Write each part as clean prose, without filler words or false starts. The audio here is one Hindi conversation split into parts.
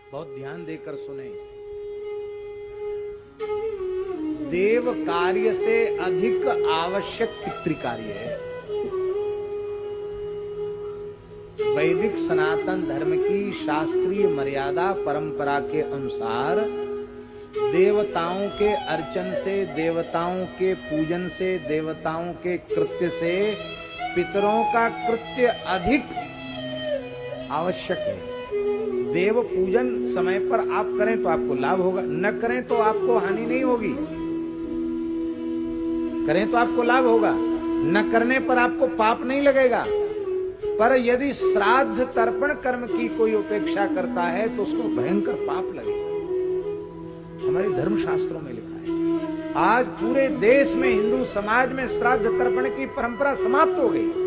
बहुत ध्यान देकर सुने। देव कार्य से अधिक आवश्यक पितृकार्य है। वैदिक सनातन धर्म की शास्त्रीय मर्यादा परंपरा के अनुसार देवताओं के अर्चन से, देवताओं के पूजन से, देवताओं के कृत्य से पितरों का कृत्य अधिक आवश्यक है। देव पूजन समय पर आप करें तो आपको लाभ होगा, न करें तो आपको हानि नहीं होगी। करें तो आपको लाभ होगा, न करने पर आपको पाप नहीं लगेगा। पर यदि श्राद्ध तर्पण कर्म की कोई उपेक्षा करता है तो उसको भयंकर पाप लगेगा। हमारे धर्मशास्त्रों में लिखा है। आज पूरे देश में, हिंदू समाज में श्राद्ध तर्पण की परंपरा समाप्त हो गई।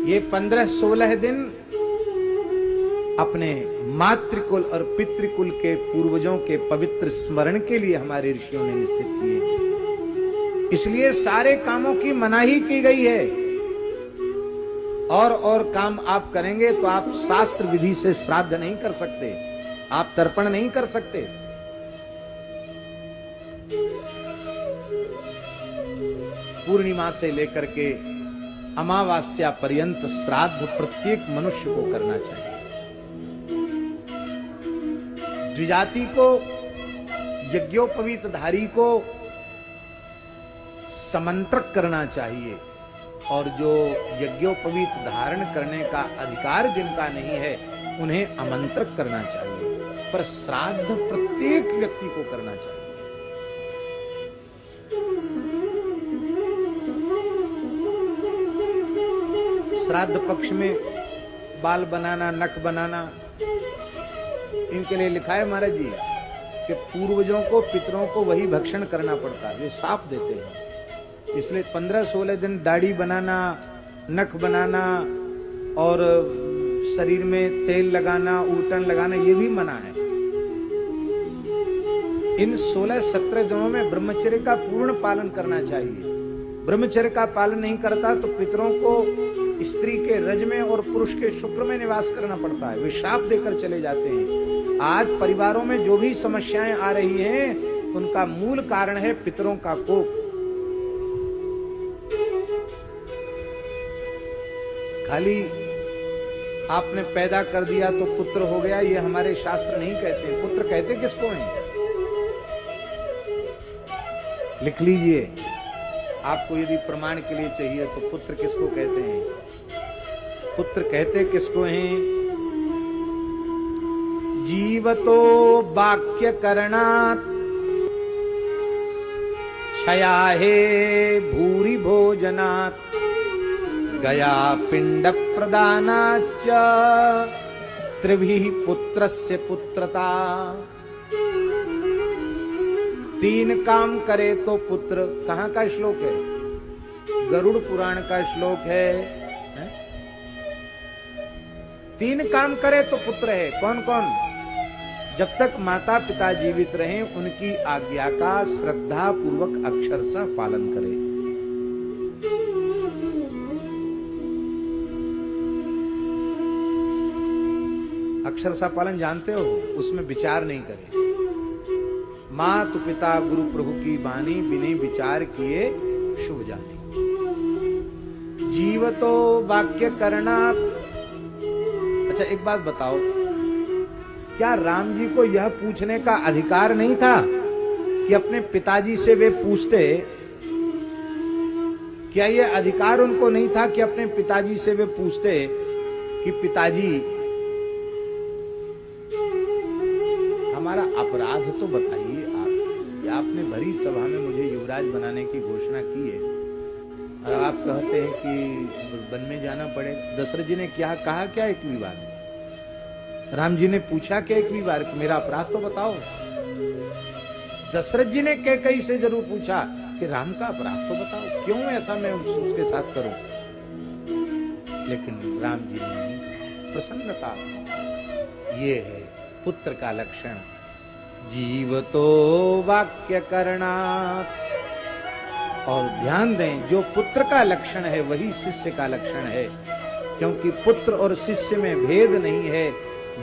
ये 15-16 दिन अपने मातृकुल और पितृकुल के पूर्वजों के पवित्र स्मरण के लिए हमारे ऋषियों ने निश्चित किए। इसलिए सारे कामों की मनाही की गई है। और काम आप करेंगे तो आप शास्त्र विधि से श्राद्ध नहीं कर सकते, आप तर्पण नहीं कर सकते। पूर्णिमा से लेकर के अमावास्या पर्यंत श्राद्ध प्रत्येक मनुष्य को करना चाहिए। द्विजाति को, यज्ञोपवीतधारी को समंत्रक करना चाहिए, और जो यज्ञोपवीत धारण करने का अधिकार जिनका नहीं है उन्हें आमंत्रक करना चाहिए। पर श्राद्ध प्रत्येक व्यक्ति को करना चाहिए। श्राद्ध पक्ष में बाल बनाना, नख बनाना, इनके लिए लिखा है महाराज जी कि पूर्वजों को, पितरों को वही भक्षण करना पड़ता है, वे साफ देते हैं। इसलिए 15-16 दिन दाढ़ी बनाना, नख बनाना और शरीर में तेल लगाना, उल्टन लगाना, ये भी मना है। इन 16-17 दिनों में ब्रह्मचर्य का पूर्ण पालन करना चाहिए। ब्रह्मचर्य का पालन नहीं करता तो पितरों को स्त्री के रज में और पुरुष के शुक्र में निवास करना पड़ता है, वे शाप देकर चले जाते हैं। आज परिवारों में जो भी समस्याएं आ रही हैं उनका मूल कारण है पितरों का कोप। खाली आपने पैदा कर दिया तो पुत्र हो गया, ये हमारे शास्त्र नहीं कहते। पुत्र कहते किसको हैं? लिख लीजिए, आपको यदि प्रमाण के लिए चाहिए तो पुत्र किसको कहते हैं? पुत्र कहते किसको हैं? जीवतो वाक्य करणात् क्षयाहे भूरि भोजनात् गया पिंड प्रदानाच्च त्रिभिः पुत्रस्य पुत्रता। 3 काम करे तो पुत्र। कहाँ का श्लोक है? गरुड़ पुराण का श्लोक है। 3 काम करे तो पुत्र है। कौन कौन? जब तक माता पिता जीवित रहें उनकी आज्ञा का श्रद्धा पूर्वक अक्षरशः पालन करें। अक्षरशः पालन जानते हो? उसमें विचार नहीं करें। मातु पिता गुरु प्रभु की बानी बिना विचार किए शुभ जाने। जीवतो वाक्य करना। अच्छा एक बात बताओ, क्या राम जी को यह पूछने का अधिकार नहीं था कि अपने पिताजी से वे पूछते? क्या यह अधिकार उनको नहीं था कि अपने पिताजी से वे पूछते कि पिताजी हमारा अपराध तो बताइए आप। आपने भरी सभा में मुझे युवराज बनाने की घोषणा की है और आप कहते हैं कि वन में जाना पड़े। दशरथ जी ने क्या कहा? क्या 1वीं बार? राम जी ने पूछा क्या 1वीं बार कि मेरा अपराध तो बताओ? दशरथ जी ने कैकेयी से जरूर पूछा कि राम का अपराध तो बताओ, क्यों ऐसा मैं उसके साथ करूं? लेकिन राम जी ने प्रसन्नता से। ये है पुत्र का लक्षण। जीवतो वाक्य करणात् और ध्यान दें, जो पुत्र का लक्षण है वही शिष्य का लक्षण है, क्योंकि पुत्र और शिष्य में भेद नहीं है।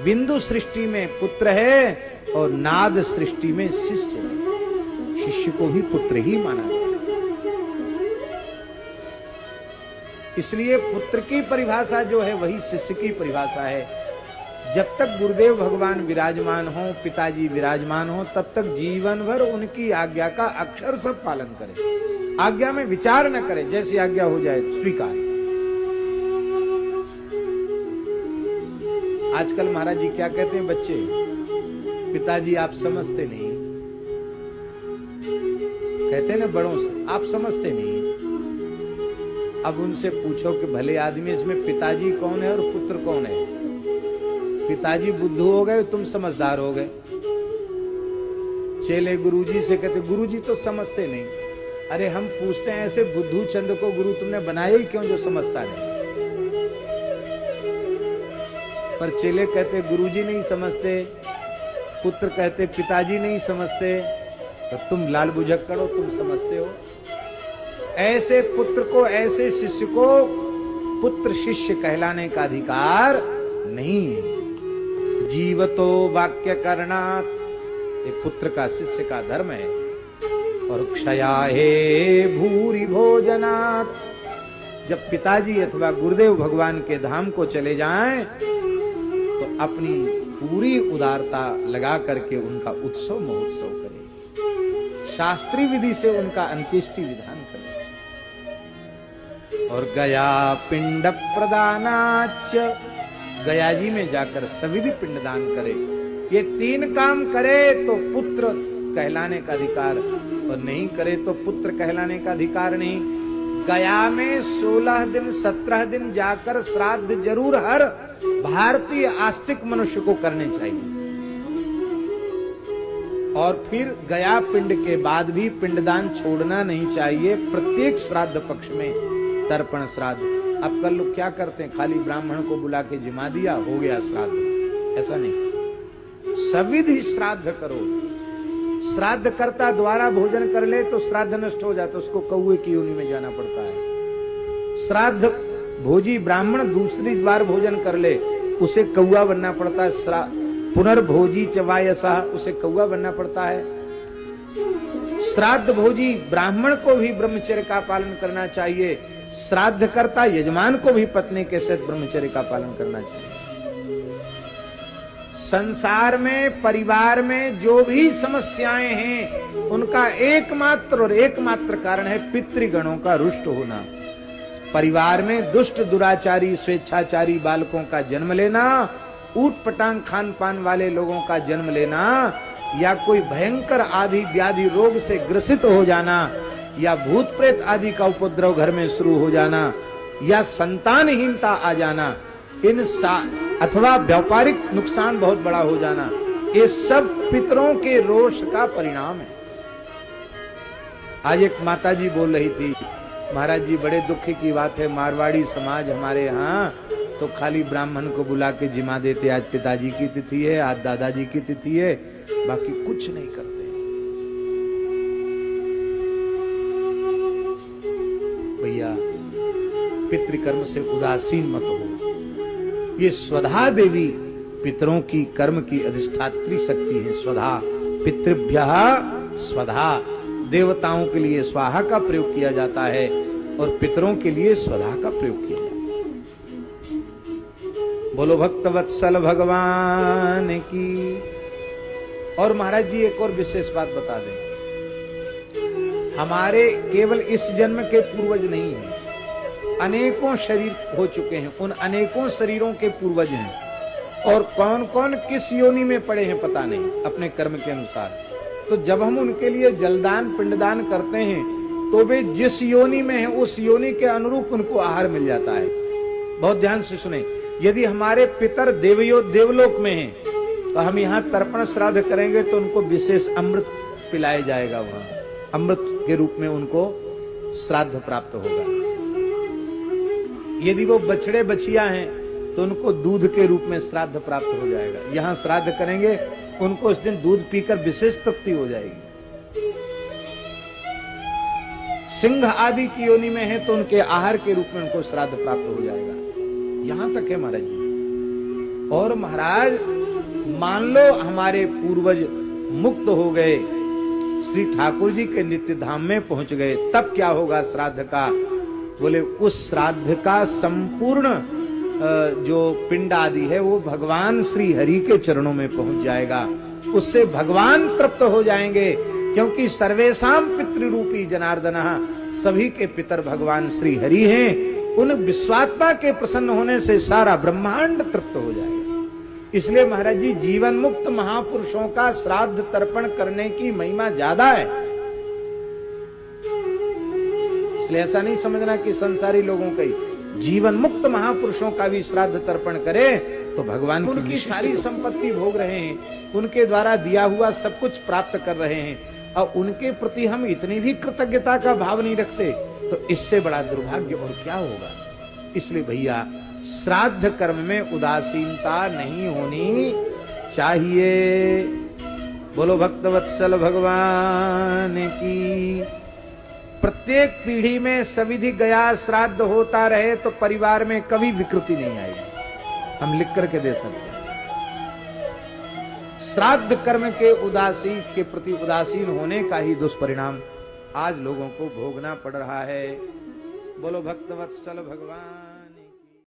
बिंदु सृष्टि में पुत्र है और नाद सृष्टि में शिष्य है। शिष्य को भी पुत्र ही माना गया। इसलिए पुत्र की परिभाषा जो है वही शिष्य की परिभाषा है। जब तक गुरुदेव भगवान विराजमान हो, पिताजी विराजमान हो, तब तक जीवन भर उनकी आज्ञा का अक्षर सब पालन करें। आज्ञा में विचार न करें, जैसी आज्ञा हो जाए स्वीकार। आजकल महाराज जी क्या कहते हैं बच्चे, पिताजी आप समझते नहीं, कहते हैं ना बड़ों से, आप समझते नहीं। अब उनसे पूछो कि भले आदमी, इसमें पिताजी कौन है और पुत्र कौन है? पिताजी बुद्धू हो गए, तुम समझदार हो गए। चेले गुरुजी से कहते गुरुजी तो समझते नहीं। अरे हम पूछते हैं ऐसे, बुद्धू चंद को गुरु तुमने बनाया ही क्यों जो समझता नहीं? पर चेले कहते गुरुजी नहीं समझते, पुत्र कहते पिताजी नहीं समझते, तो तुम लाल बुझक्कड़ हो, तुम समझते हो। ऐसे पुत्र को, ऐसे शिष्य को पुत्र शिष्य कहलाने का अधिकार नहीं है। जीवतो वाक्य करणात्, ये पुत्र का शिष्य का धर्म है। और क्षया हे भूरि भोजनात्, जब पिताजी अथवा गुरुदेव भगवान के धाम को चले जाएं तो अपनी पूरी उदारता लगा करके उनका उत्सव महोत्सव करें, शास्त्रीय विधि से उनका अंत्येष्टि विधान करें। और गया पिंड प्रदानाच, गया जी में जाकर सविधि पिंडदान करे। ये तीन काम करे तो पुत्र कहलाने का अधिकार, और नहीं करे तो पुत्र कहलाने का अधिकार नहीं। गया में 16 दिन 17 दिन जाकर श्राद्ध जरूर हर भारतीय आस्तिक मनुष्य को करने चाहिए। और फिर गया पिंड के बाद भी पिंडदान छोड़ना नहीं चाहिए। प्रत्येक श्राद्ध पक्ष में तर्पण श्राद्ध। अब कल लोग क्या करते हैं, खाली ब्राह्मण को बुला के जिमा दिया, हो गया श्राद्ध। ऐसा नहीं, सविधि श्राद्ध करो। श्राद्ध करता द्वारा भोजन कर ले तो श्राद्ध नष्ट हो जाता, उसको कौए की योनि में जाना पड़ता है। श्राद्ध भोजी ब्राह्मण दूसरी बार भोजन कर ले, उसे कौआ बनना पड़ता है। पुनर्भोजी चवायसा, उसे कौआ बनना पड़ता है। श्राद्ध भोजी ब्राह्मण को भी ब्रह्मचर्य का पालन करना चाहिए। श्राद्ध करता यजमान को भी पत्नी के साथ ब्रह्मचर्य का पालन करना चाहिए। संसार में, परिवार में जो भी समस्याएं हैं, उनका एकमात्र कारण है पितृगणों का रुष्ट होना। परिवार में दुष्ट, दुराचारी, स्वेच्छाचारी बालकों का जन्म लेना, ऊट पटांग खान पान वाले लोगों का जन्म लेना, या कोई भयंकर आदि व्याधि रोग से ग्रसित हो जाना, या भूत प्रेत आदि का उपद्रव घर में शुरू हो जाना, या संतानहीनता आ जाना, अथवा व्यापारिक नुकसान बहुत बड़ा हो जाना, ये सब पितरों के रोष का परिणाम है। आज एक माता जी बोल रही थी, महाराज जी बड़े दुख की बात है, मारवाड़ी समाज हमारे यहाँ तो खाली ब्राह्मण को बुला के जिमा देते। आज पिताजी की तिथि है, आज दादाजी की तिथि है, बाकी कुछ नहीं करते। भैया पितृकर्म से उदासीन मत हो। ये स्वधा देवी पितरों की कर्म की अधिष्ठात्री शक्ति है। स्वधा, पितृभ्यः स्वधा, देवताओं के लिए स्वाहा का प्रयोग किया जाता है और पितरों के लिए स्वधा का प्रयोग किया जाता है। बोलो भक्तवत्सल भगवान की। और महाराज जी एक और विशेष बात बता दें, हमारे केवल इस जन्म के पूर्वज नहीं हैं, अनेकों शरीर हो चुके हैं, उन अनेकों शरीरों के पूर्वज हैं, और कौन कौन किस योनि में पड़े हैं पता नहीं अपने कर्म के अनुसार। तो जब हम उनके लिए जलदान पिंडदान करते हैं तो वे जिस योनि में है उस योनि के अनुरूप उनको आहार मिल जाता है। बहुत ध्यान से सुने, यदि हमारे पितर देवलोक में हैं तो हम यहाँ तर्पण श्राद्ध करेंगे तो उनको विशेष अमृत पिलाया जाएगा, वहां अमृत के रूप में उनको श्राद्ध प्राप्त होगा। यदि वो बछड़े बछिया हैं तो उनको दूध के रूप में श्राद्ध प्राप्त हो जाएगा। यहाँ श्राद्ध करेंगे उनको उस दिन दूध पीकर विशेष तृप्ति हो जाएगी। सिंह आदि की योनि में है तो उनके आहार के रूप में उनको श्राद्ध प्राप्त हो जाएगा। यहां तक है महाराज जी। और महाराज मान लो हमारे पूर्वज मुक्त हो गए, श्री ठाकुर जी के नित्य धाम में पहुंच गए, तब क्या होगा श्राद्ध का? बोले उस श्राद्ध का संपूर्ण जो पिंड आदि है वो भगवान श्री हरि के चरणों में पहुंच जाएगा। उससे भगवान तृप्त हो जाएंगे, क्योंकि सर्वेशाम पितृरूपी जनार्दन, सभी के पितर भगवान श्री हरि हैं। उन विश्वात्मा के प्रसन्न होने से सारा ब्रह्मांड तृप्त हो जाएगा। इसलिए महाराज जी जीवन मुक्त महापुरुषों का श्राद्ध तर्पण करने की महिमा ज्यादा है। इसलिए ऐसा नहीं समझना कि संसारी लोगों का ही, जीवन मुक्त महापुरुषों का भी श्राद्ध तर्पण करें तो भगवान उनकी सारी संपत्ति भोग रहे हैं, उनके द्वारा दिया हुआ सब कुछ प्राप्त कर रहे हैं, और उनके प्रति हम इतनी भी कृतज्ञता का भाव नहीं रखते तो इससे बड़ा दुर्भाग्य और क्या होगा। इसलिए भैया श्राद्ध कर्म में उदासीनता नहीं होनी चाहिए। बोलो भक्तवत्सल भगवान की। प्रत्येक पीढ़ी में सविधि गया श्राद्ध होता रहे तो परिवार में कभी विकृति नहीं आएगी, हम लिख करके दे सकते हैं। श्राद्ध कर्म के प्रति उदासीन होने का ही दुष्परिणाम आज लोगों को भोगना पड़ रहा है। बोलो भक्तवत्सल भगवान।